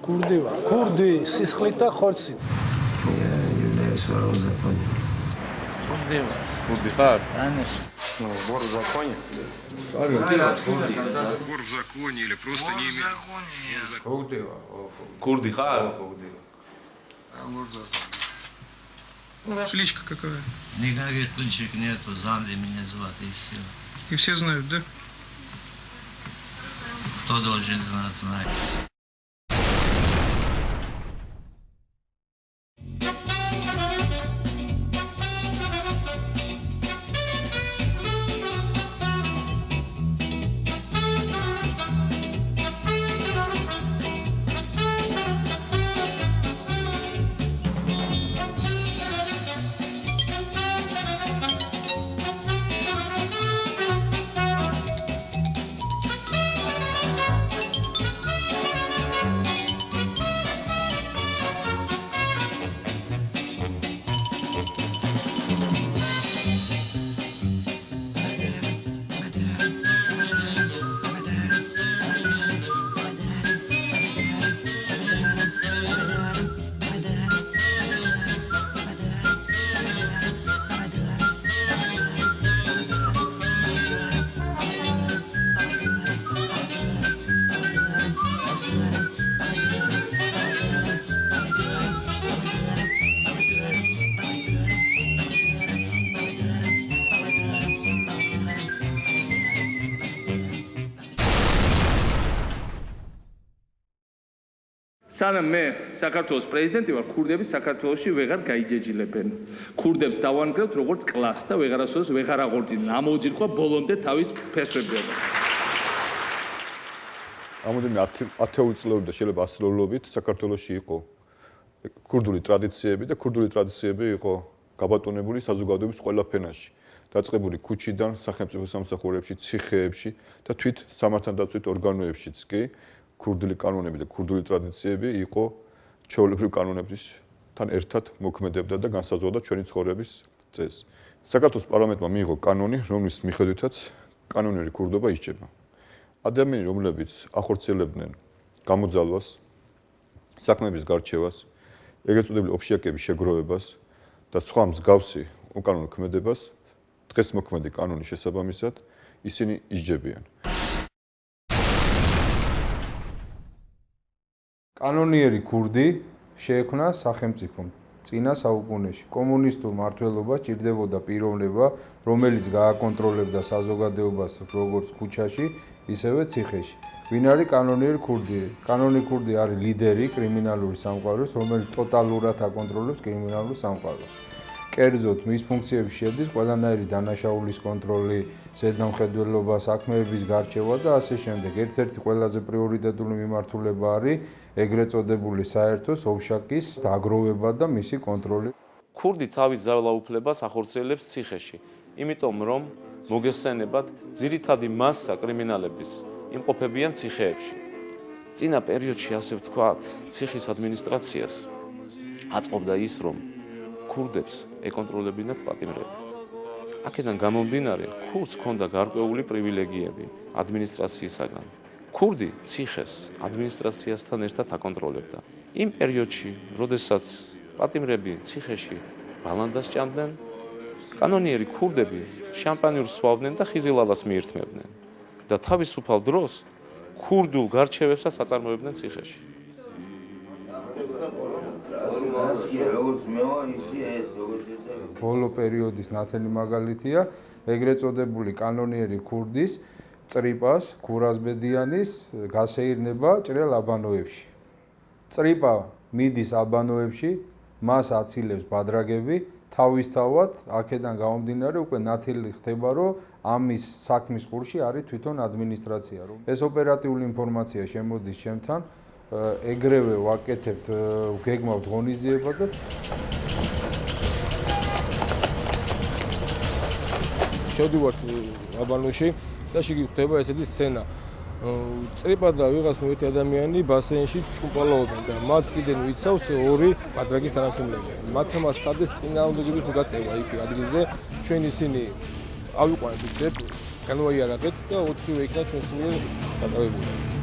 Kurdi var. Kurdi, sisklita, xortsit. Являюсь вором в законе. Kurdi var. Kurdi xar? Конечно. Ну, вор в законе. Вор Вор в законе или просто не имеет. Kurdi xar? вор в законе. Ваша личка какая? Никаких кличек нету, Занди меня звать и все. И все знают, да? Кто должен знать, знает. სანამ მე საქართველოს პრეზიდენტი ვარ, ქურდები საქართველოში ვეღარ გაიჯეჯილებენ. ქურდებს დავანგრევთ როგორც კლასს და ვეღარასოდეს ვეღარ აღორძინებენ. ამოძირყვა ბოლომდე თავის ფესვებდება. ამოდენმე 10 წლეული და შეიძლება 100 წლობით საქართველოში იყო ქურდული ტრადიციები და ქურდული ტრადიციები იყო გაბატონებული საზოგადოების ყველა ფენაში. დაწყებული ქუჩიდან, სახელმწიფო სამსახურებში, ციხეებში და თვით სამართალდაცვით ორგანოებშიც კი ქურდული კანონები და ქურდული ტრადიციები იყო ჩვეულებრივი კანონებთან ერთად მოქმედებდა და განსაზღვრავდა ჩვენი ცხოვრების წესს. საქართველოს პარლამენტმა მიიღო კანონი, რომლის მიხედვითაც კანონიერი ქურდობა ისჯება. ადამიანები, რომლებიც ახორციელებდნენ გამოძალვას, საქმეების გარჩევას, ეგრეთ წოდებული ოფშიაკების შეგროვებას და სხვა მსგავსი უკანონო ქმედებას, დღეს მოქმედი კანონის შესაბამისად ისინი ისჯებიან. კანონიერი ქურდი შეექმნა სახელმწიფომ წინა საუკუნეში. კომუნისტურ მმართველობას ჭირდებოდა პიროვნება, რომელიც გააკონტროლებდა საზოგადოებას როგორც ქუჩაში, ისევე ციხეში. ვინ არის კანონიერი ქურდი? კანონიერი ქურდი არის ლიდერი კრიმინალური სამყაროს, რომელიც ტოტალურად აკონტროლებს კრიმინალურ სამყაროს. კერძოდ, მის ფუნქციებში შედის ყველანაირი დანაშაულის კონტროლი, ზედამხედველობა, საქმეების გარჩევა და ასე შემდეგ. ერთ-ერთი ყველაზე პრიორიტეტული მიმართულება არის ეგრეთ წოდებული საერთო ოვშაკის დაგროვება და მისი კონტროლი. ქურდი თავის ძალაუფლებას ახორციელებს ციხეში, იმიტომ რომ მოგეხსენებათ, ძირითადი მასა კრიმინალების იმყოფებიან ციხეებში. წინა პერიოდში, ასე ვთქვათ, ციხის ადმინისტრაციას აწყობდა ის, რომ ქურდებს ეკონტროლებინათ პატიმრები. აქედან გამომდინარე, ქურდს ჰქონდა გარკვეული პრივილეგიები ადმინისტრაციისაგან. ქურდი ციხეს ადმინისტრაციასთან ერთად აკონტროლებდა. იმ პერიოდში, როდესაც პატიმრები ციხეში ბალანდას ჭამდნენ, კანონიერი ქურდები შამპანიურს სვავდნენ და ხიზილალას მიირთმევდნენ და თავისუფალ დროს ქურდულ გარჩევებსაც აწარმოებდნენ ციხეში. ბოლო პერიოდის ნათელი მაგალითია ეგრეთ წოდებული კანონიერი ქურდის წრიპას, ქურაზბედიანის გასეირნება ჭრელ აბანოებში. წრიპა მიდის აბანოებში, მას აცილებს ბადრაგები, თავისთავად აქედან გამომდინარე უკვე ნათელი ხდება, რომ ამის საქმის ყურში არის თვითონ ადმინისტრაცია. ეს ოპერატიული ინფორმაცია შემოდის ჩემთან, ეგრევე ვაკეთებთ, გეგმავთ ღონისძიებას და შევდივართ აბანოში და შეგი ხდება ესეთი სცენა. წრიპა და ვიღაც მოერთი ადამიანი ბასეინში ჭუმპალაობენ და მათ კიდენ ვიცავს ორი ბადრაგის თანამშრომლები. მათ მას სადეს წინააღმდეგობის მოგაწევა იქ ადგილზე. ჩვენ ისინი ავიყვანეთ იქ, განვაიარაღეთ და 4-ვე იქნა ჩვენს მიერ დაკავებული.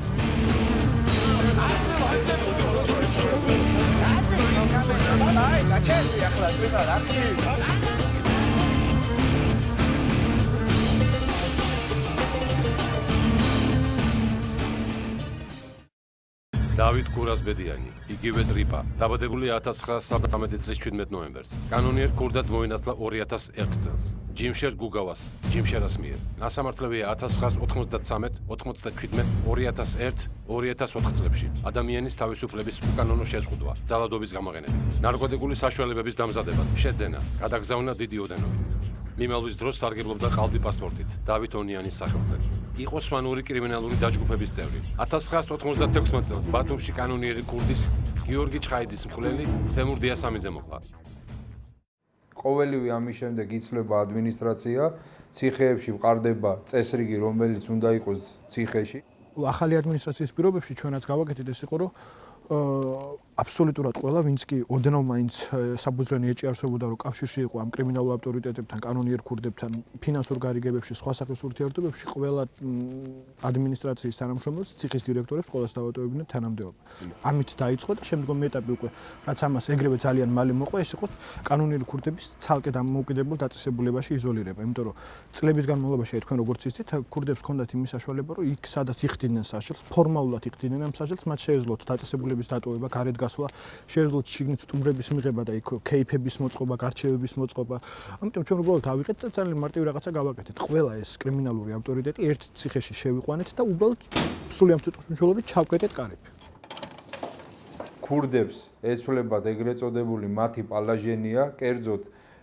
დავით კურასბედიანი, იგივე ტრიპა, დაბადებული 1913 წლის 17 ნოემბერს. კანონიერ ქურდად მოინათლა 2001 წელს. ჯიმშერ გუგავას, ჯიმშერას მიერ. ნასამართლებია 1993, 97, 2001, 2004 წლებში. ადამიანის თავისუფლების უკანონო შეზღუდვა, ძალადობის გამოყენებით, ნარკოტიკული საშუალებების დამზადება, შეძენა, გადაგზავნა დიდი ოდენობით. მიმალვის დროს სარგებლობდა ყალბი პასპორტით, დავით ონიანის სახელზე. იყო სვანური კრიმინალური დაჯგუფების წევრი. 1996 წელს ბათუმში კანონიერი ქურდის გიორგი ჩხაიძის მკვლელი თემურ დიასამიძე მოყვა. ყოველივე ამის შემდეგ იცვლება ადმინისტრაცია, ციხეებში ვყარდება წესრიგი, რომელიც უნდა იყოს ციხეში. ახალი ადმინისტრაციის პირობებში ჩვენაც გავაკეთეთ ეს იყო, რომ აბსოლუტურად ყველა, ვინც კი ოდნავ მაინც საბუძვლიანი ეჭი არსებობდა, რომ კავშირში იყო ამ კრიმინალურ ავტორიტეტებთან, კანონიერ ქურდებთან, ფინანსურ გარიგებებში, სხვა სახის ურთიერთობებში, ყველა ადმინისტრაციის თანამშრომელს, ციხის დირექტორებს ყველას დავატოვებდნენ თანამდებობა. ამით დაიწყო და შემდგომი ეტაპი უკვე, რაც ამას ეგრევე ძალიან მალე მოყვა, ეს იყო კანონიერი ქურდების ცალკე დამოუკიდებელ დაწესებულებაში იზოლირება, იმიტომ რომ წლების განმავლობაში თქვენ როგორც იცით, ქურდებს ჰქონდათ იმის საშუალება, რომ იქ სადაც იხდიდნენ საშილს, ფორმალურად იხდიდნენ ამ საშილს, მათ შეეძლოთ დაწესებულების დატოვება, გარეთ გასვლა, შეეძლოთ შიგნით სტუმრების მიღება და იქ კეიფების მოწყობა, გარჩევების მოწყობა. ამიტომ ჩვენ უბრალოდ ავიღეთ და ძალიან მარტივი რაღაცა გავაკეთეთ. ყველა ეს კრიმინალური ავტორიტეტი ერთ ციხეში შევიყვანეთ და უბრალოდ სრული ამ თვითონ მნიშვნელობით ჩავკეტეთ კარები. ქურდებს ეცვლებათ ეგრეთ წოდებული მათი პალაჟენია, კერძოდ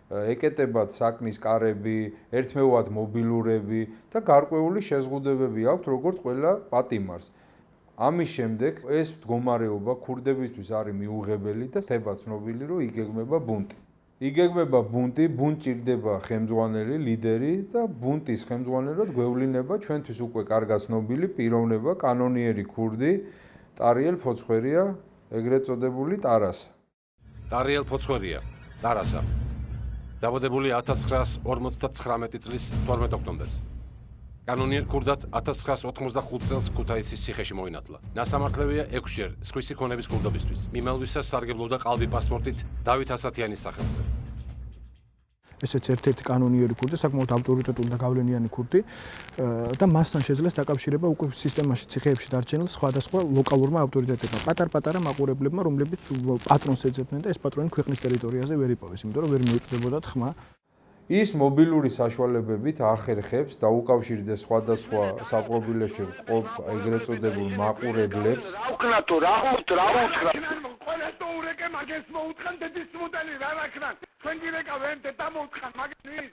ეკეტებათ საკნის კარები, ერთმევად მობილურები და გარკვეული შეზღუდვებები აქვთ როგორც ყველა პატიმარს. ამის შემდეგ ეს მდგომარეობა ქურდებისთვის არის მიუღებელი და ხდება ცნობილი, რომ იგეგმება ბუნტი. იგეგმება ბუნტი, ბუნტ ჭირდება ხელმძღვანელი, ლიდერი და ბუნტის ხელმძღვანელად გვევლინება ჩვენთვის უკვე კარგად ცნობილი პიროვნება, კანონიერი ქურდი ტარიელ ფოცხვერია, ეგრეთ წოდებული ტარასა. ტარიელ ფოცხვერია, ტარასა. დაბადებული 1959 წლის 12 ოქტომბერს. კანონიერ ქურდად 1985 წელს ქუთაისის ციხეში მოინათლა. ნასამართლებია 6-ჯერ სხვისი ქონების ქურდობისთვის. მიმალვისას სარგებლობდა ყალბი პასპორტით დავით ასათიანის სახელზე. ესეც ერთ-ერთი კანონიერი ქურდი, საკმაოდ ავტორიტეტული და გავლენიანი ქურდი და მასთან შეძლეს დაკავშირება უკვე სისტემაში ციხეებში დარჩენილ სხვადასხვა ლოკალურმა ავტორიტეტებმა, პატარ-პატარა მაყურებლებმა, რომლებიც პატრონს ეძებდნენ და ეს პატრონი ქვეყნის ტერიტორიაზე ვერ იპოვეს, იმიტომ რომ ვერ მიუწვდებოდათ ხმა. ის მობილური საშუალებებით ახერხებს და უკავშირდეს სხვადასხვა საპყრობილეში ყოფ ეგრეთ წოდებულ მაყურებლებს. აუქნათო, რა უთხრა? ყველა თუ ურეკე მაგეს მოუთხან დედის მოდელი რა რაკრან. თქვენ გირეკავენ და მოუთხან მაგის.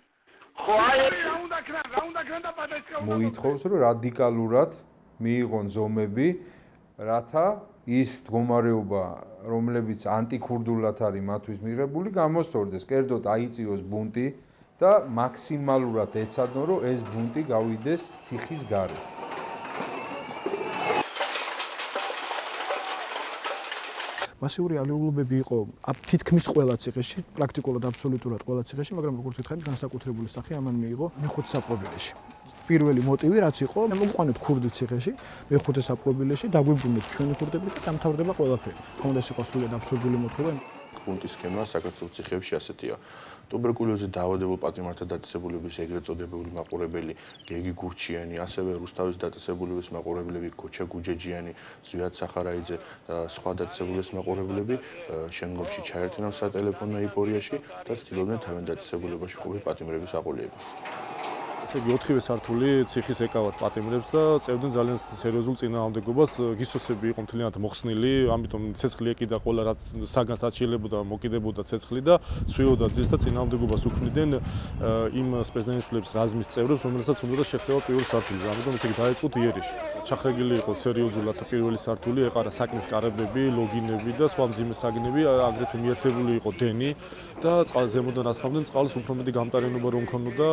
ხო აი რა უნდა ქრან და პატეჩკა. მოითხოვს რომ რადიკალურად მიიღონ ზომები, რათა ის მდგომარეობა, რომლებიც ანტიქურდულად არის მათთვის მიღებული, გამოსწორდეს, კერძოდ აიწიოს ბუნტი და მაქსიმალურად ეცადონ, რომ ეს ბუნტი გავიდეს ციხის გარეთ. მასიური არეულობები იყო თითქმის ყველა ციხეში, პრაქტიკულად აბსოლუტურად ყველა ციხეში, მაგრამ როგორც ვითხარით, განსაკუთრებული სახე ამან მიიღო მეხუთე საპყრობილეში. პირველი მოტივი რაც იყო, მოვიყვანეთ ქურდი ციხეში, მეხუთე საპყრობილეში, დაგვიბრუნეთ ჩვენი ქურდები და დამთავრდება ყველაფერი. თქონდა ეს იყო სრულად აბსურდული მოთხოვნა. ბუნტის სქემა საქართველოს ციხეებში ასეთია. ტუბერკულოზით დაავადებულ პატიმართა დაწესებულების ეგრეთ წოდებული მაყურებელი გეგი გურჩიანი, ასევე რუსთავის დაწესებულების მაყურებლები კოჩა გუჯეჯიანი, ზვიად სახარაიძე და სხვა დაწესებულების მაყურებლები შემდგომში ჩაერთნენ სატელეფონო იპორიაში და ცდილობდნენ თავენ დაწესებულებაში ყოფილი პატიმრების აყოლებას. ესე იგი 4-ვე სართული ციხის ეკავათ პატიმრებს და წევდნენ ძალიან სერიოზულ წინააღმდეგობას. გისოსები იყო მთლიანად მოხსნილი, ამიტომ ცეცხლი ეკიდა ყველა რაც საგანს აჩილებოდა, მოკიდებოდა ცეცხლი და ცვიოდა ძირს და წინააღმდეგობას უქმნიდნენ იმ სპეცდანიშნულების რაზმის წევრებს, რომელსაც უნდა შეეცევა პირველ სართულზე. ამიტომ ესე იგი დაიწყო იერიში. ჩახრეგილი იყო სერიოზულად პირველი სართული, ეყარა საკნის კარებები, ლოგინები და სხვა მძიმე საგნები, აგრეთვე მიერთებული იყო დენი და ზემოდან ასხამდნენ წყალს უფრო მეტი გამტარენობა რომ ქონოდა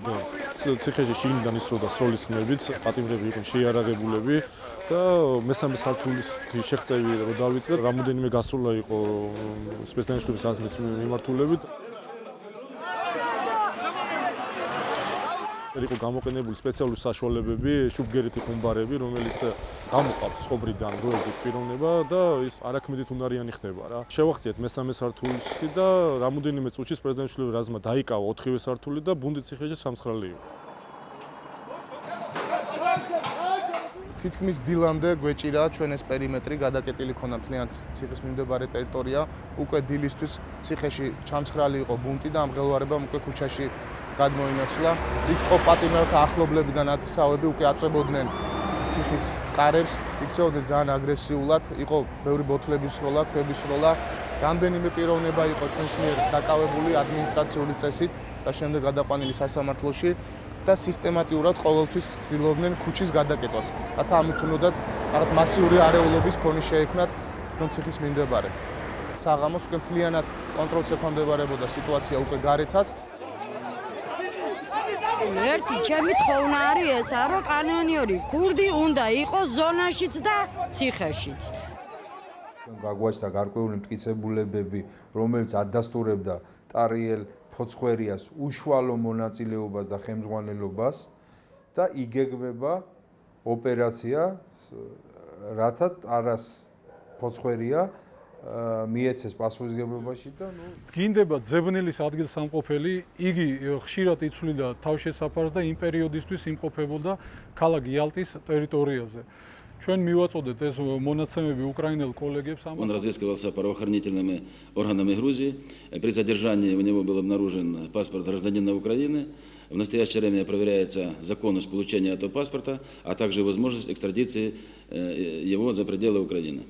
დენს. ციხეში შიგნიდან ისროდა სროლის ხმებით, პატიმრები იყვნენ შეიარაღებულები და მესამე სართულის შეღწევი რო დავიწყეთ, რამოდენიმე გასროლა იყო სპეცდანიშნულების რაზმის მიმართულებით. იყო გამოყენებული სპეციალური საშუალებები, შუბგერითი ხუმბარები, რომელიც გამოყავთ ცხოვრიდან დროებით პიროვნება და ის არაქმედით უნარიანი ხდება რა. შევახციეთ მესამე სართულში და რამოდენიმე წუთში პრეზიდენტის რაზმმა დაიკავა 4-ვე სართული და ბუნდი ციხეში სამცხრალი იყო. თითქმის დილამდე გვეჭირა ჩვენ ეს პერიმეტრი გადაკეტილი ქონდა მთლიანად ციხის მიმდებარე ტერიტორია, უკვე დილისთვის ციხეში ჩამცხრალი იყო ბუნტი და ამ მღელვარებამ უკვე ქუჩაში გადმოინაცვლა. იქ პატიმრთა ახლობლებიდან ათასავები უკვე აწვებოდნენ ციხის კარებს, იქცეოდნენ ძალიან აგრესიულად, იყო ბევრი ბოთლების სროლა, ქვების სროლა. რამდენიმე პიროვნება იყო ჩვენს მიერ დაკავებული ადმინისტრაციული წესით და შემდეგ გადაყვანილი სასამართლოში. და სისტემატიურად ყოველთვის ცდილობდნენ ქუჩის გადაკეტვას. რათა ამით უნდათ რაღაც მასიური არეულობის ფონი შეექმნათ ციხის მიმდებარედ. საღამოს უკვე მთლიანად კონტროლს ექვემდებარებოდა სიტუაცია უკვე გარეთაც. ერთი ჩემი თხოვნა არის ესა, რომ კანონიერი ქურდი უნდა იყოს ზონაშიც და ციხეშიც. გაგვაჩნდა გარკვეული მტკიცებულებები, რომელიც ადასტურებდა ტარიელ ფოცხვერიას უშუალო მონაწილეობას და ხელმძღვანელობას და იგეგმება ოპერაცია, რათა ტარას ფოცხვერია მიეცეს პასუხისგებლობაში და დგინდება ძებნელის ადგილსამყოფელი, იგი ხშირად იცვლიდა თავშესაფარს და იმ პერიოდისთვის იმყოფებოდა ქალაქ იალტის ტერიტორიაზე. Ჩვენ მივაწოდეთ ეს მონაცემები უკრაინელ коллегებს. Он разыскивался правоохранительными органами Грузии. При задержании у него был обнаружен паспорт гражданина Украины. В настоящее время проверяется законность получения этого паспорта, а также возможность экстрадиции его за пределы Украины.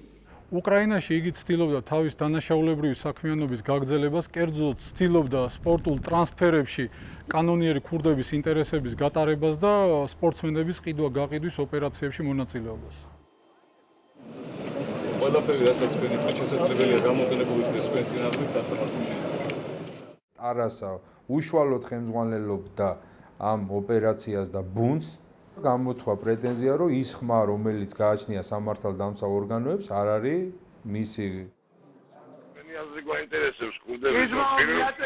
უკრაინაში იგი ცდილობდა თავის დანაშაულებრივი საქმიანობის გაგრძელებას, კერძოდ ცდილობდა სპორტულ ტრანსფერებში კანონიერი ქურდების ინტერესების გატარებას და სპორტსმენების ყიდვა-გაყიდვის ოპერაციებში მონაწილეობას. ყველაფერი რასაც თქვენი შესაძლებელია გამოყენებული იქნეს თქვენს წინააღმდეგ სასამართლოში. ტარასა უშუალოდ ხელმძღვანელობდა ამ ოპერაციას და ბუნდს. გამოთქვა პრეტენზია, რომ ის ხმა, რომელიც გააჩნია სამართალდამცავ ორგანოებს, არ არის მისი. მენი აზრი გვაინტერესებს ქურდების პირობები.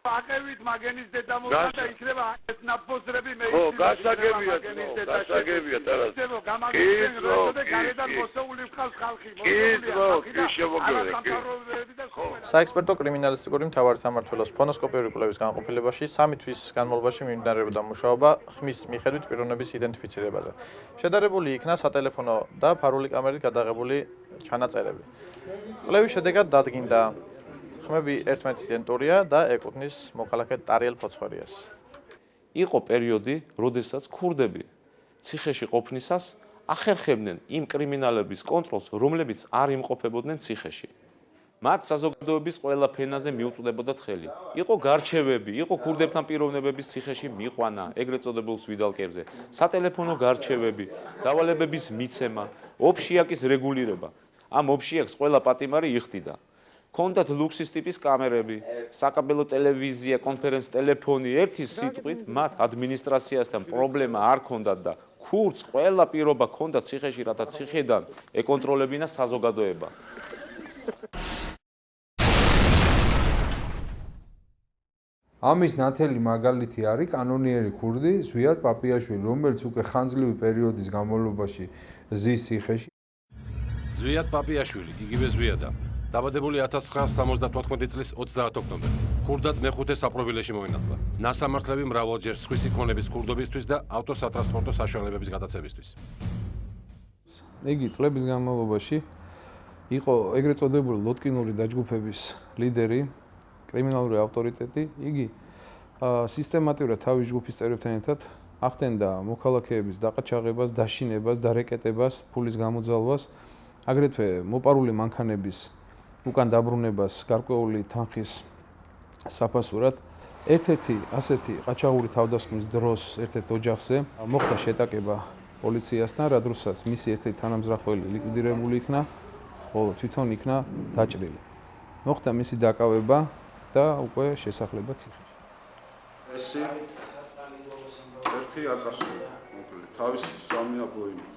აკევით მაგენის დედამოწა და იქნება ეს ნაფოზრები მე ის. ხო, გასაგებია ტარას. საექსპერტო კრიმინალისტიკური მთავარი სამმართველოს ფონოსკოპიური კვლევის განყოფილებაში 3 თვის განმავლობაში მიმდინარეობდა მუშაობა ხმის მიხედვით პიროვნების იდენტიფიცირებაზე. შედარებული იქნა სატელეფონო და ფარული კამერით გადაღებული ჩანაწერები. კვლევის შედეგად დადგინდა ხმები ერთმანეთის იდენტურია და ეკუთვნის მოქალაქე ტარიელ ფოცხვერიას. იყო პერიოდი, როდესაც ქურდები ციხეში ყოფნისას ახერხებდნენ იმ კრიმინალების კონტროლს, რომლებიც არ იმყოფებოდნენ ციხეში. მათ საზოგადოების ყველა ფენაზე მიუწვდებოდათ ხელი. იყო გარჩევები, იყო ქურდებთან პიროვნებების ციხეში მიყვანა, ეგრეთ წოდებულ სვიდალკებზე, სატელეფონო გარჩევები, დავალებების მიცემა, ოფშიაკის რეგულირება. ამ ოფშიაკს ყველა პატიმარი იხდიდა. Კონდათ ლუქსის ტიპის კამერები, საკაბელო ტელევიზია, კონფერენც ტელეფონი, ერთი სიტყვით მათ ადმინისტრაციასთან პრობლემა არ ქონდათ და ქურდს ყველა პირობა ქონდათ ციხეში, რათა ციხიდან ეკონტროლებინა საზოგადოება. ამის ნათელი მაგალითი არის კანონიერი ქურდი ზვიად პაპიაშვილი, რომელიც უკვე ხანძლივი პერიოდის განმავლობაში ზის ციხეში. ზვიად პაპიაშვილი, იგივე ზვიადა. დაბადებული 1974 წლის 30 ოქტომბერს. ქურდად მეხუთე საპრობილეში მოინათლა. ნასამართლები მრავალჯერ სხვისი ქონების ქურდობისთვის და ავტოსატრანსპორტო საშუალებების გადაცემისთვის. იგი წლების განმავლობაში იყო ეგრეთ წოდებული ლოტკინური დაჯგუფების ლიდერი, კრიმინალური ავტორიტეტი. იგი სისტემატურად თავის ჯგუფის წევრებთან ერთად ახდენდა მოქალაქეების დაყაჩაღებას, დაშინებას, დარეკეტებას, ფულის გამოძალვას, აგრეთვე მოპარული მანქანების უკან დაბრუნებას გარკვეული თანხის საფასურად. ერთ-ერთი ასეთი ყაჩაღური თავდასხმის დროს ერთ-ერთ ოჯახზე მოხდა შეტაკება პოლიციასთან, რა დროსაც მისი ერთ-ერთი თანამზრახველი ლიკვიდირებული იქნა, ხოლო თვითონ იქნა დაჭრილი. მოხდა მისი დაკავება და უკვე შესახლება ციხეში. ესი ერთი აკასია, მოკლედ, თავისი სამი აპლოიმენტი.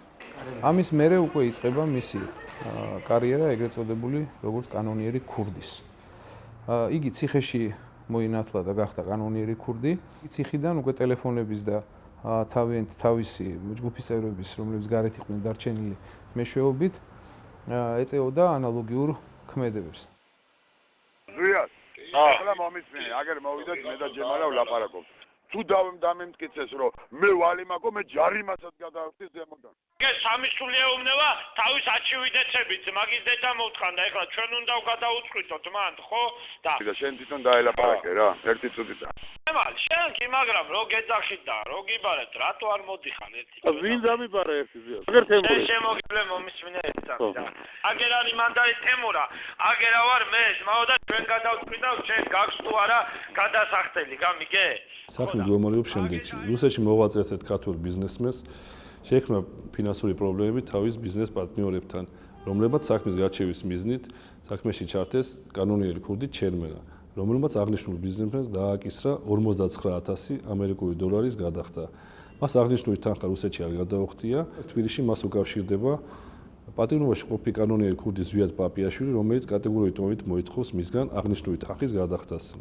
ამის მერე უკვე იწყება მისი კარიერა, ეგრეთ წოდებული როგორც კანონიერი ქურდის. იგი ციხეში მოინათლა და გახდა კანონიერი ქურდი. ციხიდან უკვე ტელეფონების და თავისი ჯგუფის წევრების, რომლებიც გარეთ იყვნენ დარჩენილი მეშვეობით, ეწეოდა ანალოგიურ ქმედებებს. ზუიას, ახლა მომისმენი, აგერ მოვიდეთ მე და ჯემალა ვლაპარაკობთ. თუ დამემტკიცეს რომ მე ვალი მაგო მე ჯარიმასაც გადავხდი ზემოდან. სამი სული ეუბნება თავის აჩივიდეცებით, მაგის დედა მოვთხანდა, ეხლა ჩვენ უნდა გადაუწყვიტოთ მან, ხო? და შენ თვითონ დაელაპარაკე რა, ერთი წუთით. მალ შენ კი მაგრამ რო გეძახით და რო გიბარეთ, რატო არ მოდიხარ ერთი? ვინ დამიბარა ერთი ზია? აგერ თემური. შენ შემოგივლე მომისმინე ერთსა და აგერ არის მანდარი თემურა, აგერა ვარ მე, ძმაო და ჩვენ გადავწყვიტავ, შენ გაქვს თუ არა გადასახდელი, გამიგე? საქმე მდგომარეობს შემდეგში. რუსეთში მოღვაწეეთ ქართულ ბიზნესმენს შექმნა ფინანსური პრობლემები თავის ბიზნეს პარტნიორებთან, რომლებმაც საქმის გარჩევის მიზნით საქმეში ჩართეს კანონიერი ქურდი ჩერმენა, რომელმაც აღნიშნულ ბიზნესმენს დააკისრა 59000 ამერიკული დოლარის გადახდა. მას აღნიშნული თანხა რუსეთში არ გადაუხდია, თბილისში მას უკავშირდება პატიმრობაში ყოფილი კანონიერი ქურდი ზვიად პაპიაშვილი, რომელიც კატეგორიით მომით მოითხოვს მისგან აღნიშნული თანხის გადახდას.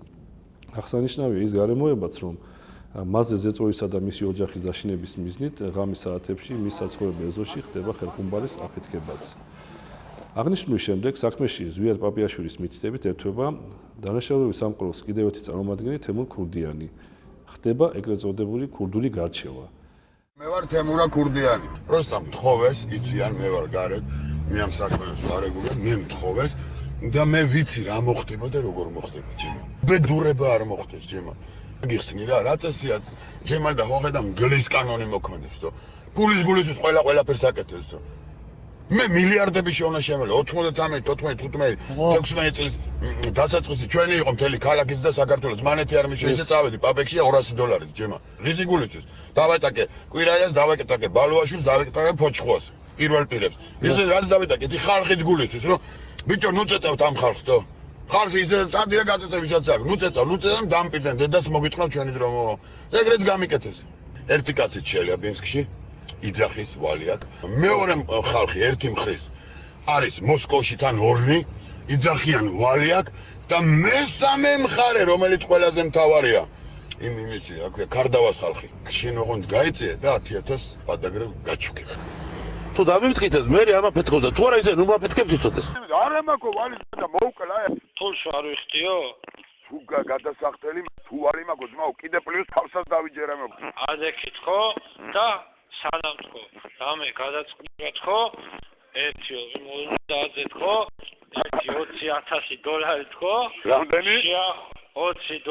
აღსანიშნავია ის გარემოებაც, რომ მასზე ზეწოლისა და მისი ოჯახის დაშინების მიზნით ღამის საათებში მის საცხოვრებელ ეზოში ხდება ხერხუმბალის აფეთქებაც. აღნიშნული შემდეგ საქმეში ზვიად პაპიაშვილის მითითებით ერთვება დანაშაულების სამყაროს კიდევ ერთი წარმომადგენელი თემურ ქურდიანი. ხდება ეგრეთ წოდებული ქურდული გარჩევა. მე ვარ თემურა ქურდიანი. პროსტა მთხოვეს, იციან მე ვარ გარეთ, მე ამ საქმეს ვარეგულე, მე მთხოვეს და მე ვიცი რა მოხდება და როგორ მოხდება ჩემო. ბედურება არ მოხდეს ჩემო. გიხსნი რა, რა წესია ჩემალ და ხოხე და მგლის კანონი მოქმედებს თო. ფულის გულისთვის ყველაფერს აკეთებს თო. მე მილიარდები შეונה შემელე 93, 14, 15, 16 წლის დასაწყისი ჩვენი იყო მთელი ქალაქის და საქართველოს მანეთი არ მიშეისე წავედი პაპექშია $200 ჩემო. რისი გულისთვის? დავეტაკე კვირაიას, დავეკეტაკე ბალუაშვილს, დავეკეტაკე ფოჩხუას. პირველ პირებს. ის რაც დავეტაკე, იცი ხალხის გულისთვის, რომ ბიჭო ნუ წეწავთ ამ ხალხს თო. ხალხი ისე სადირა გაწეწებისაც აქვს. ნუ წეწავ დამპირდნენ დედას მოგიტყნავ ჩვენი დრო მოვა. ეგრეც გამიკეთეს. ერთი კაცი ჩელიაბინსკში იძახის ვალი აქვს. მეორე ხალხი ერთი მხრის არის მოსკოვში თან ორნი იძახიან ვალი აქვს და მესამე მხარე რომელიც ყველაზე მთავარია იმისი აქვე კარდავას ხალხი. შენ ოღონდ გაიწია და 10000 პადაგრე გაჩუქებ. თუ დამიმტკიცეთ მე ამაფეთქო და თუ არა ისე ნუ მაფეთქებს იცოდეს. არა მაქო ვალი და მოუკლა თულს არ ვიხდიო? თუ გადასახდელი თუ ვალი მაგო ძმაო კიდე პლუს თავსაც დავიჯერა მე. ადექით ხო და სანამ თქო დამე გადაწყდათ ხო 1.50 თქო 20000 დოლარი თქო რამდენი 20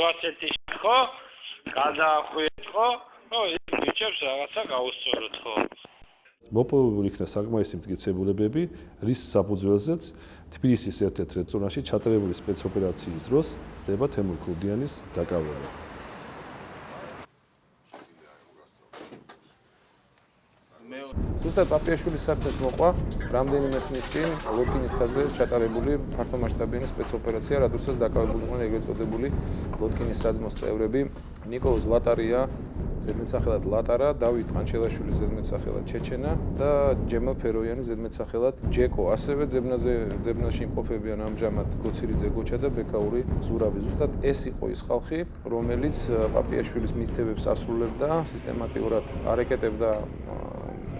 ხო გადაახვიეთ ხო ის ბიჭებს რაღაცა გაუსწოროთ ხო მოპოვებული იქნა საკმაისი მტკიცებულებები, რის საფუძველზეც თბილისის ერთ-ერთ რესტორანში ჩატარებული სპეცოპერაციის დროს ხდება თემურ ქურდიანის დაკავება. ზუსტად პაპიაშვილის საქმეს მოყვა რამდენიმე ხნის წინ ლოტკინის მთაზე ჩატარებული ფართომასშტაბიანი სპეცოპერაცია, რადგანაც დაკავებული იყვნენ ეგრეთ წოდებული ლოტკინის საძმოს წევრები ნიკოლოზ ლატარია, ზედმეტსახელად ლატარა, დავით ყანჩელაშვილი ზედმეტსახელად ჩეჩენა და ჯემა ფეროიანი ზედმეტსახელად ჯეკო. ასევე ძებნაში იმყოფებიან ამჟამად გოცირიძე გოჩა და ბექაური ზურაბი. ზუსტად ეს იყო ის ხალხი, რომელიც პაპიაშვილის მითითებებს ასრულებდა, სისტემატიურად არეკეტებდა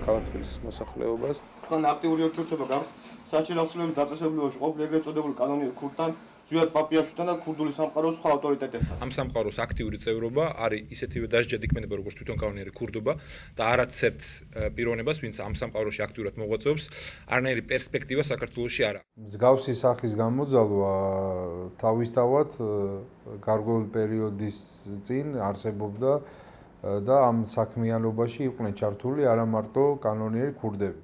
კალათფირის მოსახლეობას. თან აქტიური ურთიერთობა გაქვს საჭიროების დაწესებულებაში ყოფილი ეგრეთ წოდებული კანონიერ ქურდთან, ზვიად პაპიაშვილთან და ქურდული სამყაროს სხვა ავტორიტეტებთან. ამ სამყაროს აქტიური წევრობა არის ისეთივე დასჯად იქმნება როგორც თვითონ კანონიერი ქურდობა და არც ერთ პიროვნებას, ვინც ამ სამყაროში აქტიურად მოღვაწეობს, არანაირი პერსპექტივა საქართველოში არ აქვს. მსგავსი სახის გამოძალვა თავისთავად გარკვეული პერიოდის წინ არსებობდა და ამ საქმიანობაში იყვნენ ჩართული არა მარტო კანონიერი ქურდები.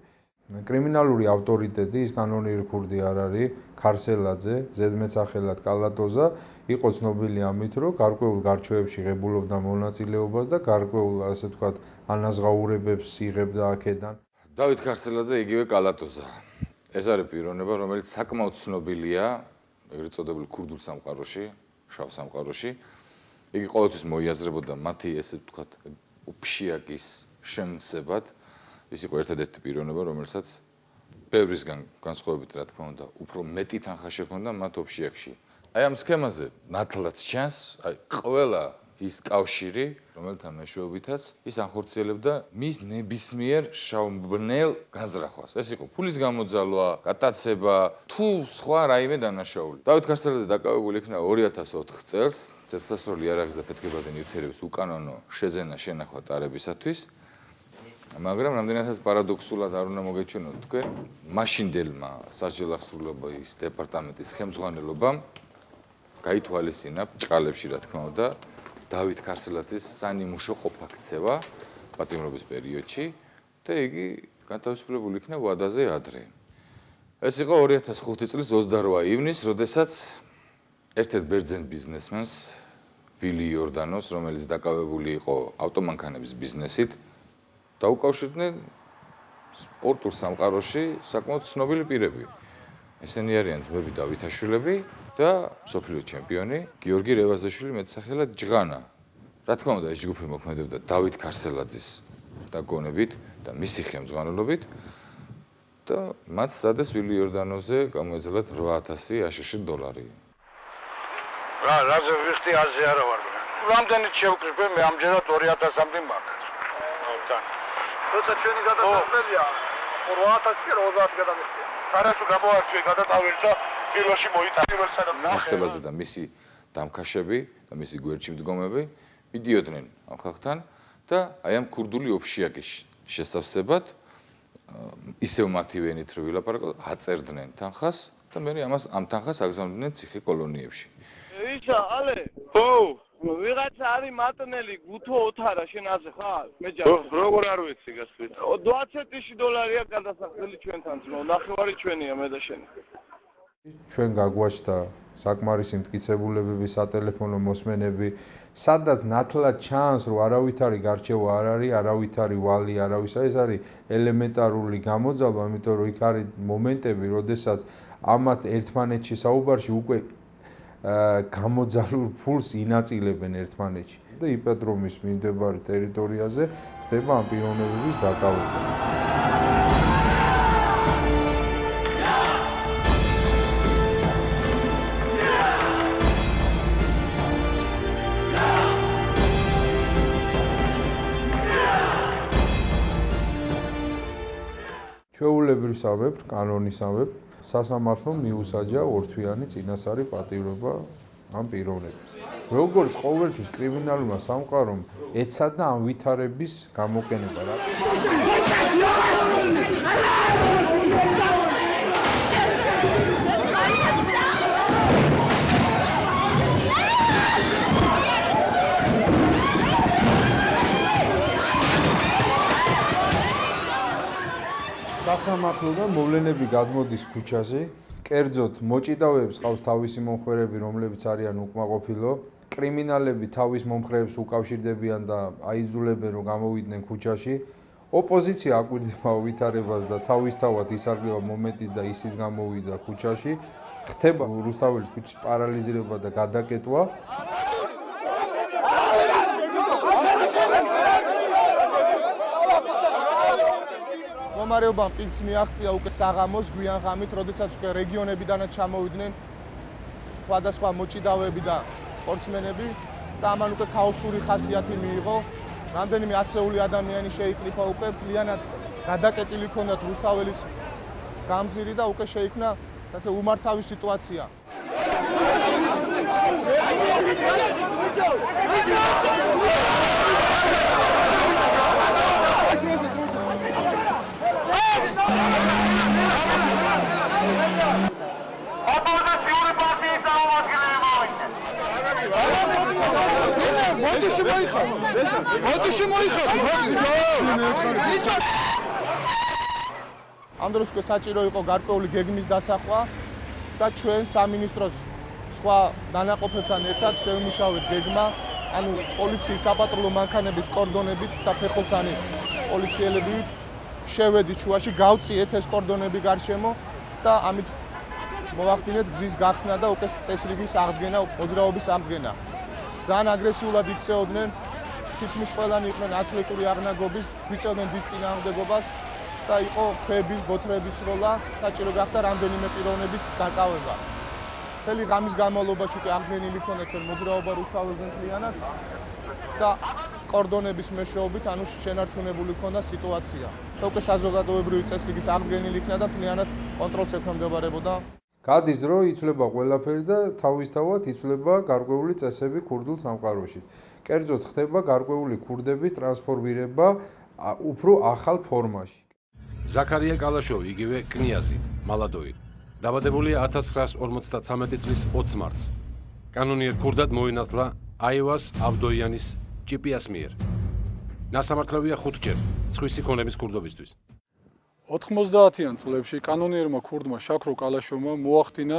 კრიმინალური ავტორიტეტი ის კანონიერი ქურდი არ არის ქარსელაძე, ზედმეტსახელად კალატოზა, იყო ცნობილი ამით, რომ გარკვეულ გარჩევებში ღებულობდა მონაწილეობას და გარკვეულ ასე ვთქვათ ანაზღაურებებს იღებდა აქედან. დავით ქარსელაძე იგივე კალატოზა. ეს არის პიროვნება, რომელიც საკმაოდ ცნობილია ეგრეთ წოდებული ქურდულ სამყაროში, შავ სამყაროში. იგი ყოველთვის მოიაზრებოდა მათი ესე ვთქვათ უფშიაკის შემსებად. ის იყო ერთადერთი პიროვნება, რომელსაც ბევრისგან განსხვავებით, რა თქმა უნდა, უფრო მეტი თანხა შექონდა მათ ოფშიაკში აი ამ სქემაზე ნათლად ჩანს, აი ყველა ის კავშირი, რომელთან მეშვეობითაც ის ანხორციელებდა მის ნებისმიერ შავმბნელ განზრახვას. ეს იყო ფულის გამოძალვა, გატაცება, თუ სხვა რაიმე დანაშაული. დავით ქარსელაძე დაკავებული იქნა 2004 წელს წესასწაული იარაღის და ფეთქებადი ნივთიერების უკანონო შეძენა შენახვა ტარებისათვის. მაგრამ რამდენადაც პარადოქსულად არ უნდა მოგეჩვენოთ თქვენ, მაშინდელმა სასჯელ აღსრულების დეპარტამენტის ხელმძღვანელობამ გაითვალისწინა ბრჭყალებში, რა თქმა უნდა, დავით ქარსელაძის სანიმუშო ყოფაქცევა პატიმრობის პერიოდში და იგი გათავისუფლებული იქნა ვადაზე ადრე. ეს იყო 2005 წლის 28 ივნისს, როდესაც ერთ-ერთ ბერძენ ბიზნესმენს ვილი იორდანოს, რომელიც დაკავებული იყო ავტომანქანების ბიზნესით, დაუკავშირდნენ სპორტულ სამყაროში საკმაოდ ცნობილი პირები. ესენი არიან ძმები დავითაშვილები და მსოფლიო ჩემპიონი გიორგი რევაზაშვილი მეტსახელად ჯღანა. რა თქმა უნდა, ეს ჯგუფი მოქმედებდა დავით ქარსელაძის დაგონებით და მისი ხელმძღვანელობით და მათ სცადეს ვილი იორდანოზე გამოეძლოთ 8000 აშშ დოლარი. რაზე ვიხდი აზე არა ვარ. რამდენიც შევკრიბე მე ამჯერად 2000-მდე მაქვს. როცა ჩვენი გადასახდელია 8000-ი 30 გადამიხდია. არასო გამოარჩიე გადატავილი და პირველში მოიტანებელსა და ქარსელაძე და მისი დამქაშები და მისი გვერდში მდგომები მიდიოდნენ ამ ხალხთან და აი ამ ქურდული ოფშიაკის შესავსებად ისევ მათი ვენით რო ვილაპარაკოთ, აწერდნენ თანხას და მე ამას ამ თანხას აგზავნდნენ ციხე კოლონიებში. ისა, ale, ო, ვიღაცა არის მატნელი გუთო ოთარა შენაზე ხარ? მე ჯერ როგორ არ ვიცი გასვით. 20 დოლარია გადასახდელი ჩვენთან ძმო, ნახევარი ჩვენია მე და შენი. ჩვენ გაგვაჩნდა საკმარისი მტკიცებულებები, სატელეფონო მოსმენები, სადაც ნათლად ჩანს, რომ არავითარი გარჩევა არ არის, არავითარი ვალი, არავის ეს არის ელემენტარული გამოძალვა, იმიტომ რომ იქ არის მომენტები, როდესაც ამათ ერთმანეთში საუბარში უკვე გამოძალულ ფულს ინაწილებენ ერთმანეთში და იპედრომის მიმდებარე ტერიტორიაზე ხდება ამ პიროვნებების დაკავება. ჩვეულებრივსავებ, კანონისავებ სასამართლომ მიუსაჯა ორთვიანი წინასწარი პატიმრობა ამ პიროვნებას. როგორც ყოველთვის კრიმინალურმა სამყარომ ეცადა ამ ვითარების გამოყენება. სასამართლოდან მოვლენები გადმოდის ქუჩაზე, კერძოდ მოჭიდავეებს ყავს თავისი მომხრეები, რომლებიც არიან უკმაყოფილო, კრიმინალები თავის მომხრეებს უკავშირდებიან და აიძულებენ, რომ გამოვიდნენ ქუჩაში. ოპოზიცია აკვირდება ვითარებას და თავისთავად ისარგებლა მომენტით და ისიც გამოვიდა ქუჩაში. ხდება რუსთაველის ქუჩის პარალიზირება და გადაკეტვა. მდგომარეობამ პიკს მიაღწია უკვე საღამოს გვიან ღამით, როდესაც უკვე რეგიონებიდანაც ჩამოვიდნენ სხვადასხვა მოჭიდავეები და სპორტსმენები და ამან უკვე ქაოსური ხასიათი მიიღო. რამდენიმე ასეული ადამიანი შეიკრიფა უკვე, მთლიანად გადაკეტილი ჰქონდათ რუსთაველის გამზირი და უკვე შეიქმნა ასე უმართავი სიტუაცია. ამ დროს უკვე საჭირო იყო გარკვეული გეგმის დასახვა და ჩვენ სამინისტროს სხვა დანაყოფებთან ერთად შევიმუშავეთ გეგმა, ანუ პოლიციის საპატრულო მანქანების კორდონებით და ფეხოსანი პოლიციელებით შევედით შუაში, გავწიეთ ეს კორდონები გარშემო და ამით მოვახდინეთ გზის გახსნა და უკვე წესრიგის აღდგენა, მოძრაობის აღდგენა. ძალიან აგრესიულად იქცეოდნენ, თითქმის ყველანი იყვნენ ათლეტური აღნაგობის, გვიწევდნენ დიდ წინააღმდეგობას და იყო ქვების, ბოთლების სროლა, საჭირო გახდა რამდენიმე პიროვნების დაკავება. მთელი ღამის განმავლობაში უკვე ამდენილი ქონდა ჩვენ მოძრაობა რუსთაველზე მთლიანად და კორდონების მეშვეობით, ანუ შენარჩუნებული ქონდა სიტუაცია. უკვე საზოგადოებრივი წესრიგიც ამდენილი იქნა და მთლიანად კონტროლს ექვემდებარებოდა. გადის დრო, იცვლება ყველაფერი და თავისთავად იცვლება გარკვეული წესები ქურდულ სამყაროში. კერძოდ ხდება გარკვეული ქურდების ტრანსფორმირება უფრო ახალ ფორმაში. ზაქარია კალაშოვი, იგივე კნიაზი, მალადოი. დაბადებულია 1953 წლის 20 მარტს. კანონიერ ქურდად მოინათლა აივას ავდოიანის ჭიპიას მიერ. ნასამართლევია 5 ჯერ ცხვისი ქონების ქურდობისთვის. 90-იან წლებში კანონიერმა ქურდმა შაქრო კალაშოვმა მოახდინა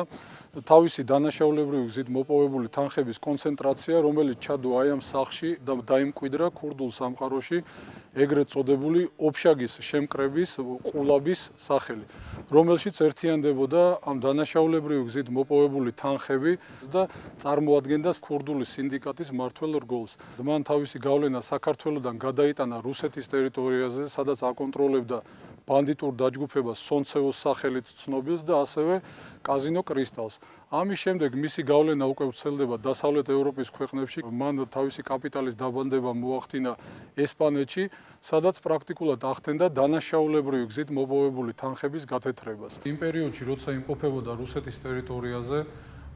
თავისი დანაშაულებრივი გზით მოპოვებული თანხების კონცენტრაცია, რომელიც ჩადო აი ამ სახლში და დაიმკვიდრა ქურდულ სამყაროში ეგრეთ წოდებული ოფშაგის შემკრების ყულაბის სახელი, რომელშიც ერთიანდებოდა ამ დანაშაულებრივი გზით მოპოვებული თანხები და წარმოადგენდა ქურდული სინდიკატის მმართველ რგოლს. მან თავისი გავლენა საქართველოსდან გადაიტანა რუსეთის ტერიტორიაზე, სადაც აკონტროლებდა ბანდიტურ დაჯგუფებას სონცევოს სახელით ცნობილს და ასევე კაზინო კრისტალს. ამის შემდეგ მისი გავლენა უკვე ვრცელდება დასავლეთ ევროპის ქვეყნებში. მან თავისი კაპიტალის დაბანდება მოახდინა ესპანეთში, სადაც პრაქტიკულად ახდენდა დანაშაულებრივი გზით მოპოვებული თანხების გათეთრებას. იმ პერიოდში, როცა იმყოფებოდა რუსეთის ტერიტორიაზე,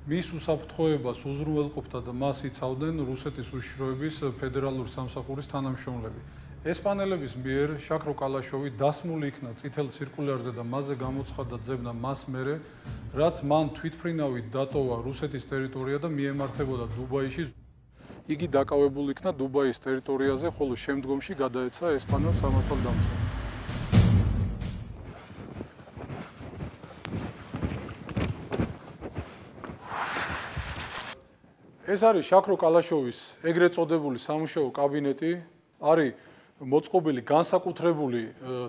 მის უსაფრთხოებას უზრუნველყოფდა და მას იცავდნენ რუსეთის უშიშროების ფედერალური სამსახურის თანამშრომლები. ესპანელების მიერ შაქრო კალაშოვი დასმული იქნა წითელ ცირკულარზე და მასზე გამოცხადდა ძებნა მას მერე, რაც მან თვითმფრინავით დატოვა რუსეთის ტერიტორია და მიემართებოდა დუბაიში. იგი დაკავებული იქნა დუბაის ტერიტორიაზე, ხოლო შემდგომში გადაეცა ესპანელ სამართალდამცავად. ეს არის შაქრო კალაშოვის ეგრეთ წოდებული სამუშაო კაბინეტი, არის მოწყობილი განსაკუთრებული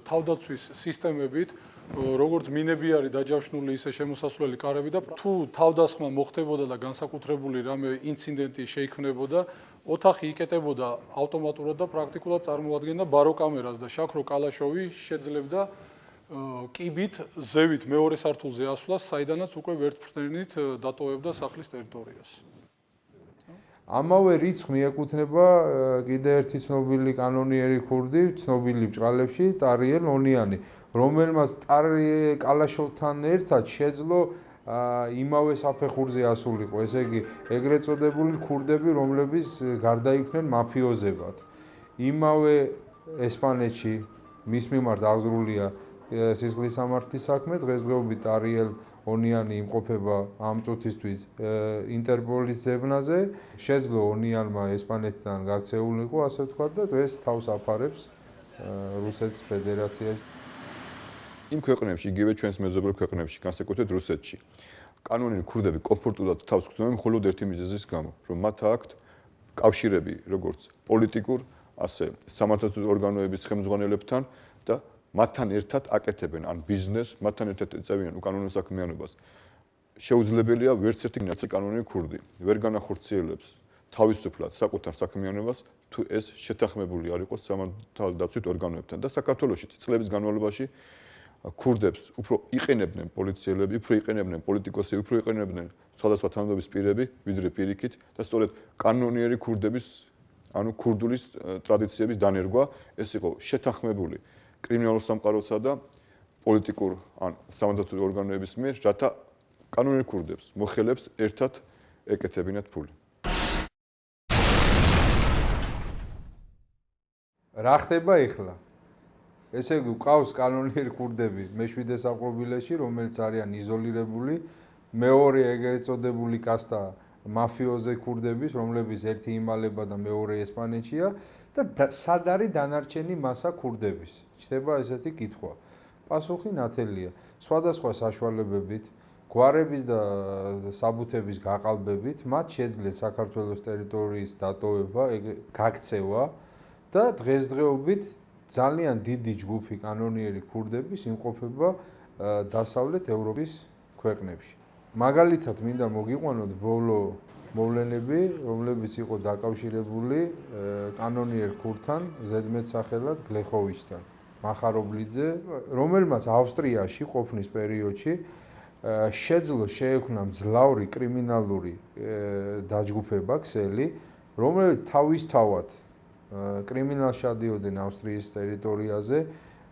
თავდაცვის სისტემებით, როგორც მინები არის დაჯავშნული, ისე შემოსასვლელი კარები და თუ თავდასხმა მოხდებოდა და განსაკუთრებული რამე ინციდენტი შეიქმნებოდა, ოთახი იკეტებოდა ავტომატურად და პრაქტიკულად წარმოადგენდა ბაროკამერას და შაქრო კალაშოვი შეძლებდა კიბით ზევით მეორე სართულზე ასვლას, საიდანაც უკვე ვერტმფრენით დატოვებდა სახლის ტერიტორიას. ამავე რიცხვს მიეკუთვნება კიდე ერთი ცნობილი კანონიერი ქურდი, ცნობილი ბჭყალებში, ტარიელ ონიანი, რომელმაც ტარიელ კალაშოვთან ერთად შეძლო იმავე საფეხურზე ასულიყო, ესე იგი, ეგრეთ წოდებული ქურდები, რომლებიც გარდაიქმნენ მაფიოზებად. იმავე ესპანეთში მის მიმართ აღზრულია სისხლის სამართლის საქმე, დღესდღეობით ტარიელ ონიანი იმყოფება ამ წუთისთვის ინტერპოლის ძებნაზე, შეძლო ონიანმა ესპანეთიდან გაქცეულიყო, ასე ვთქვათ და დღეს თავს აფარებს რუსეთის ფედერაციაში. იმ ქვეყნებში, იგივე ჩვენს მეზობელ ქვეყნებში, განსაკუთრებით რუსეთში, კანონიერი ქურდები კომფორტულად თავს გრძნობენ მხოლოდ ერთი მიზეზის გამო, რომ მათ აქვთ კავშირები როგორც პოლიტიკურ, ასე სამართლებრივი ორგანოების ხელმძღვანელებთან და მათთან ერთად აკეთებენ ან ბიზნესს, მათთან ერთად ეწევიან უკანონო საქმიანობას. შეუძლებელია ვერც ერთი ნაცი კანონიერი ქურდი ვერ განახორციელებს თავისუფლად საკუთარ საქმიანობას, თუ ეს შეთანხმებული არ იყოს სამართალდაცვით ორგანოებთან და საქართველოში წლების განმავლობაში ქურდებს უფრო იყენებდნენ პოლიციელები, უფრო იყენებდნენ პოლიტიკოსები, უფრო იყენებდნენ სხვადასხვა თანამდებობის პირები, ვიდრე პირიქით და სწორედ კანონიერი ქურდების, ანუ ქურდულის ტრადიციების დანერგვა, ეს იყო შეთანხმებული კრიმინალურ სამყაროსა და პოლიტიკურ ან სამართლებრივი ორგანოების მიერ, რათა კანონიერ ქურდებს, მოხელებს ერთად ეკეთებინათ ფული. რა ხდება ახლა? ესე იგი, ყავს კანონიერი ქურდები მე-7 საპყრობილეში, რომელიც არიან იზოლირებული, მეორე ეგრეთ წოდებული კასტა მაფიოზე ქურდების, რომლებიც ერთი იმალება და მეორე ესპანეთშია და სად არის დანარჩენი მასა ქურდების? ჩდება ესეთი კითხვა. პასუხი ნათელია. სხვადასხვა საშუალებებით, გვარების და საბუთების გაყალბებით, მათ შეძლეს საქართველოს ტერიტორიის დატოვება, გაქცევა და დღესდღეობით ძალიან დიდი ჯგუფი კანონიერი ქურდების იმყოფება დასავლეთ ევროპის ქვეყნებში. მაგალითად, მინდა მოგიყვანოთ ბოლო მოვლენები, რომლებიც იყო დაკავშირებული კანონიერ ქურდთან, ზედმეტ სახელად გლეხოვიჩთან, მახარობლიძე, რომელმაც ავსტრიაში ყოფნის პერიოდში შეძლო შეექმნა მძლავრი კრიმინალური დაჯგუფება ქსელი, რომელიც თავისთავად კრიმინალს შადიოდნენ ავსტრიის ტერიტორიაზე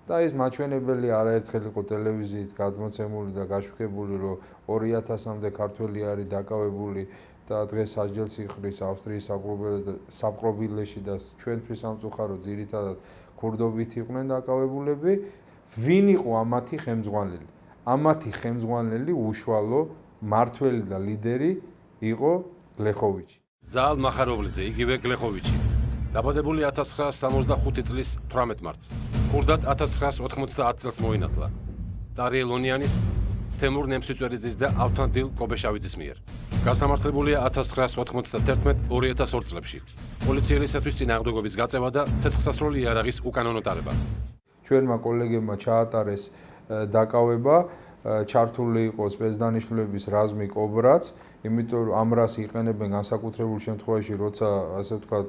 და ეს მაჩვენებელი არაერთხელ იყო ტელევიზიით გადმოცემული და გაშუქებული, რომ 2000-მდე ქართველი არის დაკავებული და დღეს სასჯელს იხრის ავსტრიის საპყრობილეში და ჩვენთვის სამწუხაროდ ძირითადად ქურდობით იყვნენ დაკავებულები. ვინ იყო ამათი ხელმძღვანელი? ამათი ხელმძღვანელი უშუალო მართველი და ლიდერი იყო გლეხოვიჩი. ზაალ მახარობლიძე, იგივე გლეხოვიჩი. დაბადებული 1965 წლის 18 მარტს. ქურდად 1990 წელს მოინათლა. ტარიელ ონიანის, თემურ ნემსვიწვერიძის და ავთანდილ კობეშავიძის მიერ. გასამართლებულია 1991-2002 წლებში. პოლიციელისათვის წინააღმდეგობის გაწევა და ცეცხლსასროლი იარაღის უკანონო ტარება. ჩვენმა კოლეგებმა ჩაატარეს დაკავება, ჩართული იყო სპეცდანიშნულების რაზმი კობრაც, იმიტომ რომ ამ რას იყენებენ განსაკუთრებულ შემთხვევაში, როცა ასე ვთქვათ,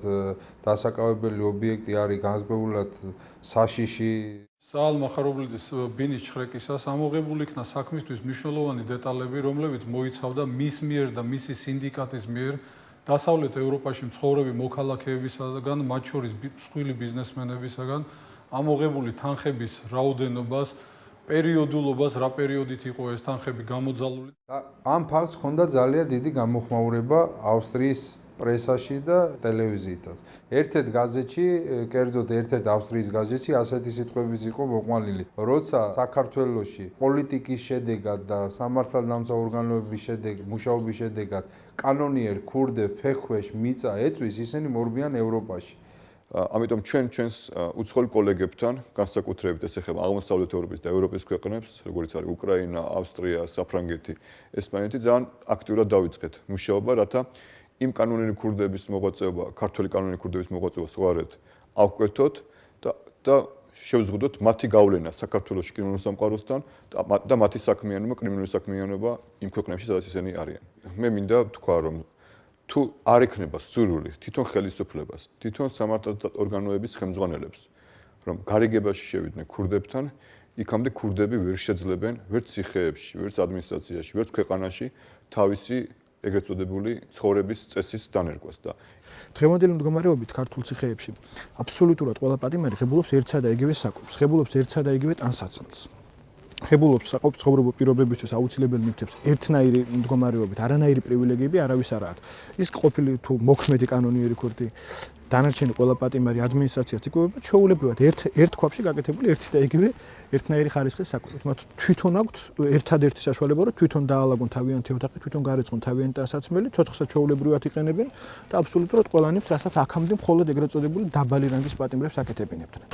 დასაკავებელი ობიექტი არის განსხვავებულად საშიში. ზაალ მახარობლიძის ბინის ჩხრეკისას ამოღებული იქნა საქმისთვის მნიშვნელოვანი დეტალები, რომლებიც მოიცავდა მის მიერ და მისი სინდიკატის მიერ დასავლეთ ევროპაში მცხოვრები მოქალაქეებისაგან, მათ შორის მსხვილი ბიზნესმენებისაგან ამოღებული თანხების რაოდენობას, პერიოდულობას, რა პერიოდით იყო ეს თანხები გამოძალული. ამ ფაქტს ჰქონდა ძალიან დიდი გამოხმაურება ავსტრიის პრესაში და ტელევიზიითაც. ერთ-ერთ გაზეთში, კერძოდ ერთ-ერთ ავსტრიის გაზეთში ასეთი სიტყვებიც იყო მოყვანილი, როცა საქართველოში პოლიტიკის შედეგად და სამართალდამცავ ორგანოების მუშაობის შედეგად კანონიერ ქურდებ ფეხქვეშ მიწა ეწვის, ისინი მორბიან ევროპაში. ამიტომ ჩვენს უცხოელ კოლეგებთან, განსაკუთრებით ეს ეხება აღმოსავლეთ ევროპის და ევროპის ქვეყნებს, როგორიც არის უკრაინა, ავსტრია, საფრანგეთი, ესპანეთი, ძალიან აქტიურად დავიწყეთ მუშაობა, რათა იმ კანონიერი ქურდების მოღვაწეობა, ქართველი კანონიერი ქურდების მოღვაწეობა სწორედ ავკვეთოთ და შევზღუდოთ მათი გავლენა საქართველოს კრიმინალურ სამყაროსთან და მათი საქმიანობა, კრიმინალური საქმიანობა იმ ქვეყნებში, სადაც ისინი არიან. მე მინდა ვთქვა, რომ თუ არ ექნება სურვილი თვითონ ხელისუფლებას, თვითონ სამართალდამცავ ორგანოების ხელმძღვანელებს, რომ გარიგებაში შევიდნენ ქურდებთან, იქამდე ქურდები ვერ შეძლებენ ვერც ციხეებში, ვერც ადმინისტრაციაში, ვერც ქვეყანაში თავისი ეგრეთ წოდებული ცხოვრების წესის დანერგვას და დღევანდელი მდგომარეობით ქართულ ციხეებში აბსოლუტურად ყველა პატიმარი ღებულობს ერთსა და იგივე საკვებს, ღებულობს ერთსა და იგივე ტანსაცმელს. ღებულობს საყოფაცხოვრებო პირობებისთვის აუცილებელ ნივთებს ერთნაირი მდგომარეობით, არანაირი პრივილეგიები არავის არ აქვს. ის ყოფილი თუ მოქმედი კანონიერი ქურდი დანარჩენი ყველა პატიმარი ადმინისტრაციას იკავებება ჩვეულებრივად ერთ ქვაბში გაკეთებული ერთი და იგივე ერთნაირი ხარისხის საკვებით. მათ თვითონ აქვთ ერთადერთი საშუალება, რომ თვითონ დაალაგონ თავიანთი ოთახი, თვითონ გარეწყონ თავიანთი ტანსაცმელი, ცოცხლსაც ჩვეულებრივად იყენებენ და აბსოლუტურად ყველა ნივთს, რასაც აქამდე მხოლოდ ეგრეთ წოდებული დაბალი რანგის პატიმრებს აკეთებინებდნენ.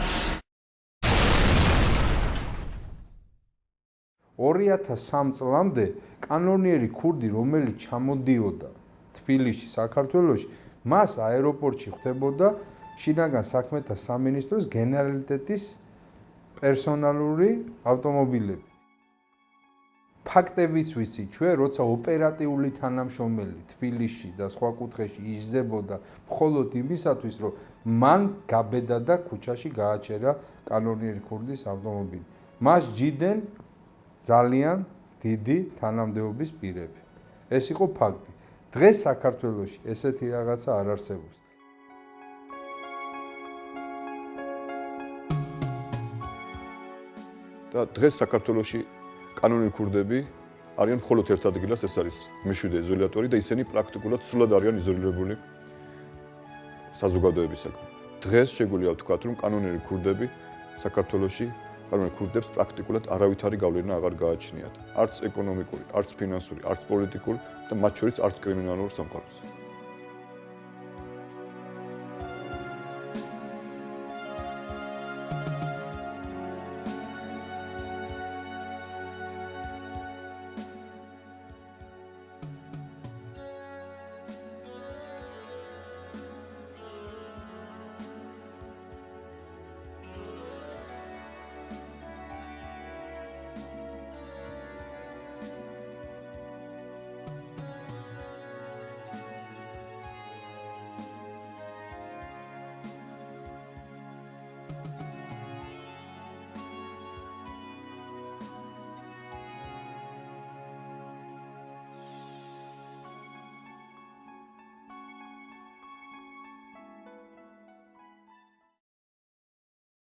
2003 წლამდე კანონიერი ქურდი, რომელიც ჩამოდიოდა თბილისში, საქართველოში, მას აეროპორტში ხვდებოდა შინაგან საქმეთა სამინისტროს გენერალიტეტის პერსონალური ავტომობილები. ფაქტებიც ვიცი, ჩვენ როცა ოპერატიული თანამშრომელი თბილისში და სხვა კუთხეში იზრდებოდა მხოლოდ იმისათვის, რომ მან გაბედა და ქუჩაში გააჩერა კანონიერი ქურდის ავტომობილი. მას ჯიდნენ ძალიან დიდი თანამდებობის პირები. ეს იყო ფაქტი. დღეს საქართველოში ესეთი რაღაცა არ არსებობს. და დღეს საქართველოში კანონიერი ქურდები არიან მხოლოდ ერთ ადგილას, ეს არის მეშვიდე იზოლატორი და ისინი პრაქტიკულად სრულად არიან იზოლირებული საზოგადოებისაგან. დღეს შეგვიძლია ვთქვათ, რომ კანონიერი ქურდები საქართველოში კანონიერ ქურდებს პრაქტიკულად არავითარი გავლენა აღარ გააჩნიათ. არც ეკონომიკური, არც ფინანსური, არც პოლიტიკური და მათ შორის არც კრიმინალურ სამყაროზე.